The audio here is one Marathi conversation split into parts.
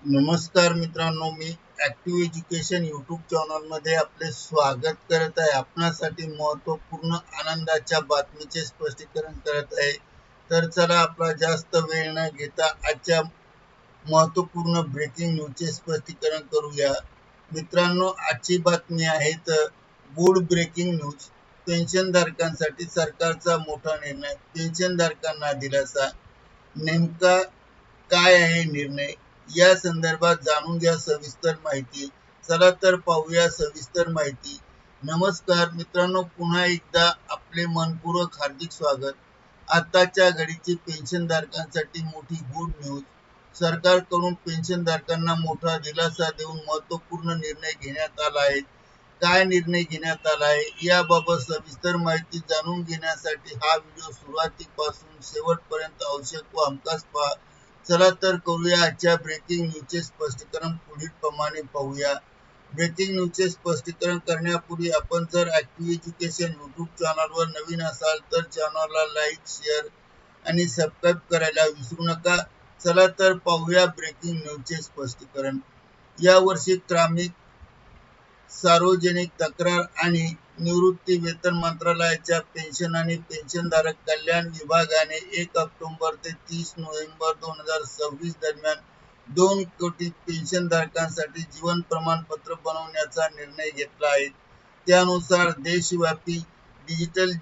नमस्कार मित्रांनो, मी ॲक्टिव्ह एज्युकेशन यूट्यूब चॅनलमध्ये आपले स्वागत करत आहे. आपणासाठी महत्त्वपूर्ण आनंदाच्या बातमीचे स्पष्टीकरण करत आहे. तर चला आपला जास्त वेळ न घेता आजच्या महत्त्वपूर्ण ब्रेकिंग न्यूजचे स्पष्टीकरण करूया. मित्रांनो, आजची बातमी आहे तर गुड ब्रेकिंग न्यूज. पेन्शनधारकांसाठी सरकारचा मोठा निर्णय, पेन्शनधारकांना दिलासा. नेमका काय आहे निर्णय, या संदर्भात जाणून घ्या सविस्तर माहिती. चला तर पाहूया सविस्तर माहिती. नमस्कार मित्रांनो, पुन्हा एकदा आपले मनपूर्वक हार्दिक स्वागत. आताच्या घडीची पेन्शनधारकांसाठी मोठी गुड न्यूज. सरकारकडून पेन्शनधारकांना मोठा दिलासा देऊन महत्त्वपूर्ण निर्णय घेण्यात आला आहे. काय निर्णय घेण्यात आला आहे याबाबत सविस्तर माहिती जाणून घेण्यासाठी हा व्हिडिओ सुरुवातीपासून शेवटपर्यंत आवश्यक व हमखास पहा. चला तर करूया आजच्या ब्रेकिंग न्यूजचे स्पष्टीकरण. पुढील प्रमाणे पाहूया. ब्रेकिंग न्यूजचे स्पष्टीकरण करण्यापूर्वी आपण जर ॲक्टिव्ह एज्युकेशन यूट्यूब चॅनलवर नवीन असाल तर चॅनलला लाईक, शेअर आणि सबस्क्राईब करायला विसरू नका. चला तर पाहूया ब्रेकिंग न्यूजचे स्पष्टीकरण. यावर्षी क्रमिक सार्वजनिक तक्रार आणि निवृत्ती वेतन मंत्रालयाच्या पेन्शन आणि पेन्शनधारक कल्याण विभागाने 1 ऑक्टोबर ते 30 नोव्हेंबर 2026 दरम्यान 2 कोटी पेन्शनधारकांसाठी जीवन प्रमाणपत्र बनवण्याचा निर्णय घेतला आहे. त्यानुसार देशव्यापी डिजिटल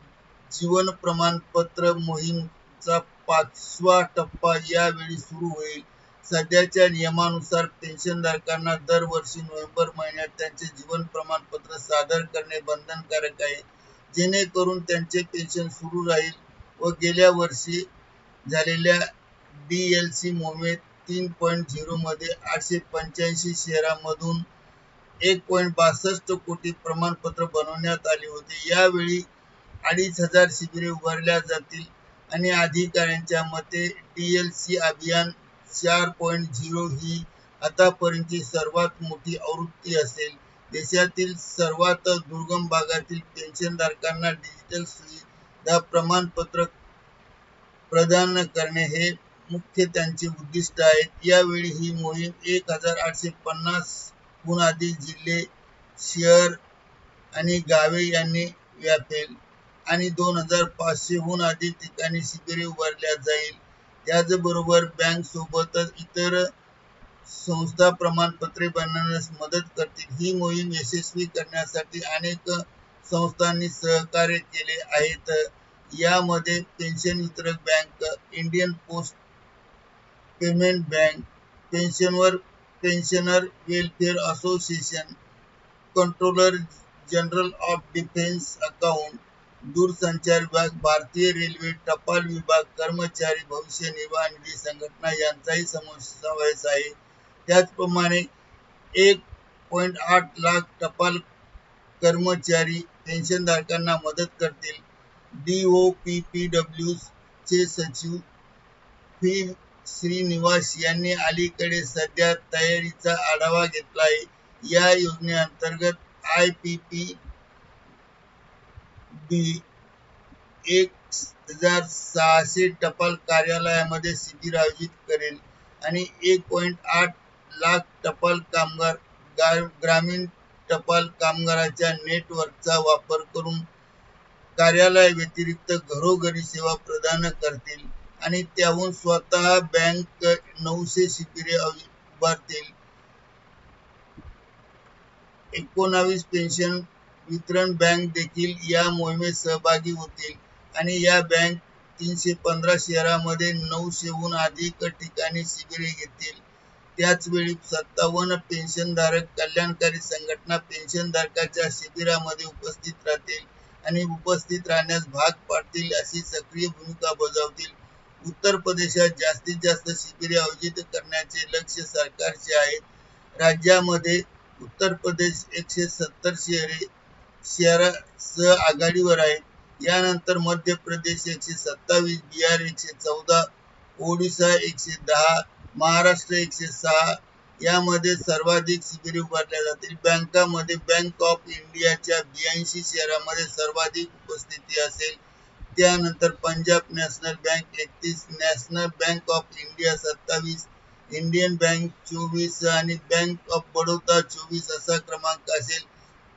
जीवन प्रमाणपत्र मोहीमचा 5वा टप्पा यावेळी सुरू होईल. सध्याच्या नियमानुसार पेन्शनधारकांना दरवर्षी नोव्हेंबर महिन्यात त्यांचे जीवन प्रमाणपत्र सादर करणे बंधनकारक आहे, जेणेकरून त्यांचे पेन्शन सुरू राहील व गेल्या वर्षी झालेल्या डीएलसी मोहिमेत 3.0 मध्ये 885 शहरांमधून 1.62 कोटी प्रमाणपत्र बनवण्यात आली होती. यावेळी 2,500 शिबिरे उभारल्या जातील आणि अधिकाऱ्यांच्या मते डीएलसी अभियान 4.0 ही आतापर्यंतची सर्वात मोठी आवृत्ती असेल. देशातील सर्वात दुर्गम भागातील पेन्शनधारकांना डिजिटल सुविधा प्रमाणपत्र प्रदान करणे हे मुख्य त्यांचे उद्दिष्ट आहे. यावेळी ही मोहीम 1,850 हून अधिक जिल्हे, शहर आणि गावे यांनी व्यापेल आणि 2,500 हून अधिक ठिकाणी शिबिरे उभारल्या जाईल. त्याचबरोबर बँक सोबतच इतर संस्था प्रमाणपत्रे बनवण्यास मदत करतील. ही मोहीम यशस्वी करण्यासाठी अनेक संस्थांनी सहकार्य केले आहेत. यामध्ये पेन्शन वितरक bank, Indian post payment bank, pensioner welfare association, controller general of defence account, दूरसंचार विभाग, भारतीय रेल्वे, टपाल विभाग, कर्मचारी भविष्य निर्वाह निधी संघटना यांचाही समावेश आहे. त्याचप्रमाणे 1.8 लाख टपाल कर्मचारी पेन्शनधारकांना मदत करतील. DOPPW चे सचिव पी. श्रीनिवास यांनी अलीकडे सध्या तयारीचा आढावा घेतला आहे. या योजनेअंतर्गत IPPB 1,600 टपाल कार्यालयांमध्ये शिबिर आयोजित करेल आणि 1.8 लाख टपाल कामगार ग्रामीण टपाल कामगारांच्या नेटवर्कचा वापर करून कार्यालयाव्यतिरिक्त घरोघरी सेवा प्रदान करतील आणि त्याहून स्वतः बँक 900 शिबिरे उभारतील. 19 पेन्शन वितरण बँक देखील या मोहिमेत सहभागी होतील आणि या बँक 315 शहरांमध्ये 900 हून अधिक ठिकाणी शिबिरे घेतील. त्याचवेळी 57 पेन्शनधारक कल्याणकारी संघटना पेन्शनधारकांच्या शिबिरामध्ये उपस्थित राहतील आणि उपस्थित राहण्यास भाग पाडतील अशी सक्रिय भूमिका बजावतील. उत्तर प्रदेशात जास्तीत जास्त शिबिरे आयोजित करण्याचे लक्ष्य सरकारचे आहे. राज्यामध्ये उत्तर प्रदेश 170 शहरांसह आघाडीवर आहे. यानंतर मध्य प्रदेश 127, बिहार 114, ओडिशा 110, महाराष्ट्र 106 यामध्ये सर्वाधिक शिबिरे उभारल्या जातील. बँकांमध्ये बँक ऑफ इंडियाच्या 82 शहरांमध्ये सर्वाधिक उपस्थिती असेल. त्यानंतर Punjab national bank 31, national bank of India 27, Indian bank 24 आणि बँक ऑफ बडोदा 24 असा क्रमांक असेल.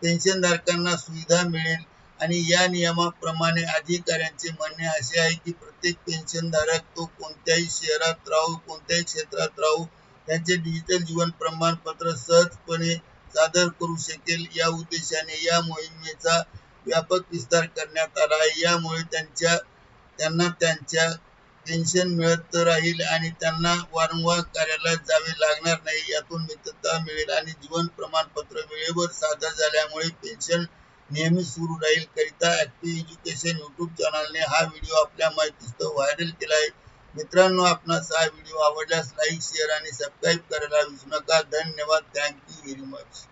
पेन्शनधारकांना सुविधा मिळेल आणि या नियमाप्रमाणे अधिकाऱ्यांचे म्हणणे असे आहे की प्रत्येक पेन्शनधारक तो कोणत्याही शहरात राहू कोणत्याही क्षेत्रात राहू त्यांचे डिजिटल जीवन प्रमाणपत्र सहजपणे सादर करू शकेल. या उद्देशाने या मोहिमेचा व्यापक विस्तार करण्यात आला आहे. यामुळे त्यांना त्यांच्या पेन्शन मिळत राहील आणि त्यांना वारंवार कार्यालयात जावे लागणार नाही. यातून मितता मिळेल आणि जीवन प्रमाणपत्र वेळेवर सादर झाल्यामुळे पेन्शन नेहमी सुरू राहील. करिता ऍक्टिव्ह एज्युकेशन युट्यूब चॅनलने हा व्हिडिओ आपल्या माहितीस्तव व्हायरल केला आहे. मित्रांनो, आपणास हा व्हिडिओ आवडल्यास लाईक शेअर आणि सबस्क्राईब करायला विसरू नका. धन्यवाद. Thank you very much.